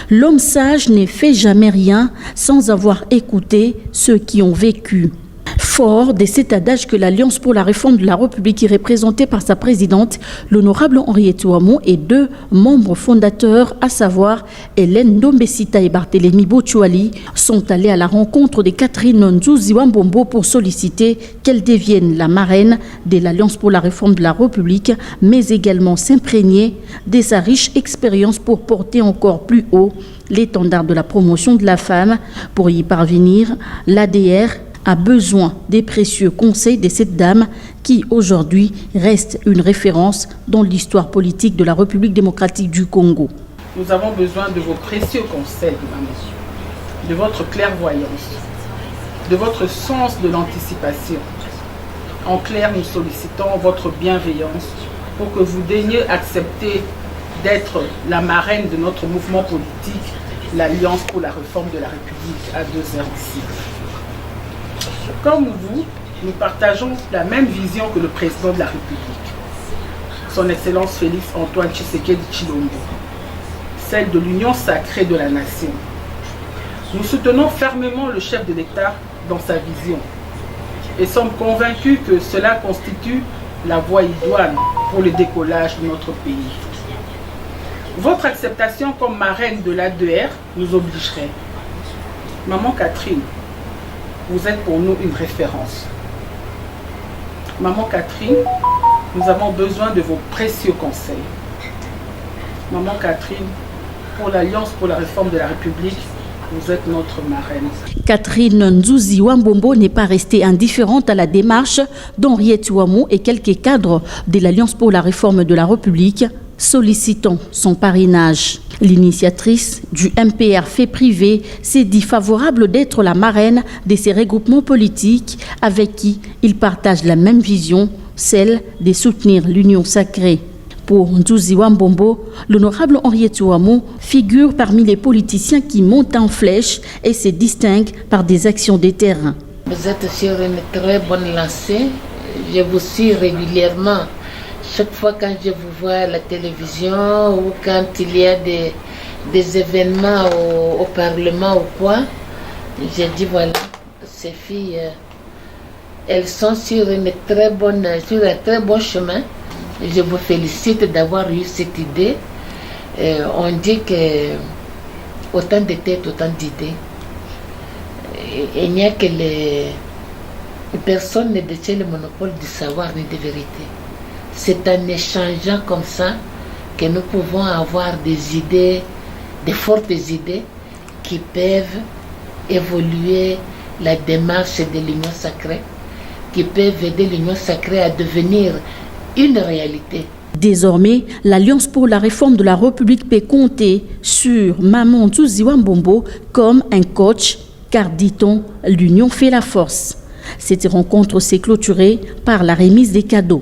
L'homme sage ne fait jamais rien sans avoir écouté ceux qui ont vécu. Fort de cet adage que l'Alliance pour la réforme de la République est représentée par sa présidente, l'honorable Henriette Ouamou, et 2 membres fondateurs, à savoir Hélène Ndombesita et Barthélémy Bochouali, sont allés à la rencontre de Catherine Nzuzi Wambombo pour solliciter qu'elle devienne la marraine de l'Alliance pour la réforme de la République, mais également s'imprégner de sa riche expérience pour porter encore plus haut l'étendard de la promotion de la femme. Pour y parvenir, l'ADR a besoin des précieux conseils de cette dame qui aujourd'hui reste une référence dans l'histoire politique de la République démocratique du Congo. Nous avons besoin de vos précieux conseils, maman, de votre clairvoyance, de votre sens de l'anticipation. En clair, nous sollicitons votre bienveillance pour que vous daigniez accepter d'être la marraine de notre mouvement politique, l'Alliance pour la réforme de la République à 2 heures d'ici. Comme vous, nous partageons la même vision que le président de la République, son Excellence Félix Antoine Tshisekedi Tshilombo, celle de l'union sacrée de la nation. Nous soutenons fermement le chef de l'État dans sa vision et sommes convaincus que cela constitue la voie idoine pour le décollage de notre pays. Votre acceptation comme marraine de l'ADR nous obligerait. Maman Catherine, vous êtes pour nous une référence. Maman Catherine, nous avons besoin de vos précieux conseils. Maman Catherine, pour l'Alliance pour la réforme de la République, vous êtes notre marraine. Catherine Nzuzi Wambombo n'est pas restée indifférente à la démarche d'Henriette Ouamou et quelques cadres de l'Alliance pour la réforme de la République, sollicitant son parrainage. L'initiatrice du MPR fait privé s'est dit favorable d'être la marraine de ces regroupements politiques avec qui il partage la même vision, celle de soutenir l'union sacrée. Pour Nzuzi Wambombo, l'honorable Henriette Ouamou figure parmi les politiciens qui montent en flèche et se distinguent par des actions de terrain. Vous êtes sur une très bonne lancée. Je vous suis régulièrement. Chaque fois quand je vous vois à la télévision ou quand il y a des événements au Parlement ou quoi, je dis voilà, ces filles, elles sont sur un très bon chemin. Je vous félicite d'avoir eu cette idée. On dit que autant de têtes, autant d'idées. Il n'y a que les personnes ne détiennent le monopole du savoir ni de vérité. C'est en échangeant comme ça que nous pouvons avoir des idées, des fortes idées qui peuvent évoluer la démarche de l'union sacrée, qui peuvent aider l'union sacrée à devenir une réalité. Désormais, l'Alliance pour la réforme de la République peut compter sur Maman Nzuzi Wambombo comme un coach, car dit-on, l'union fait la force. Cette rencontre s'est clôturée par la remise des cadeaux.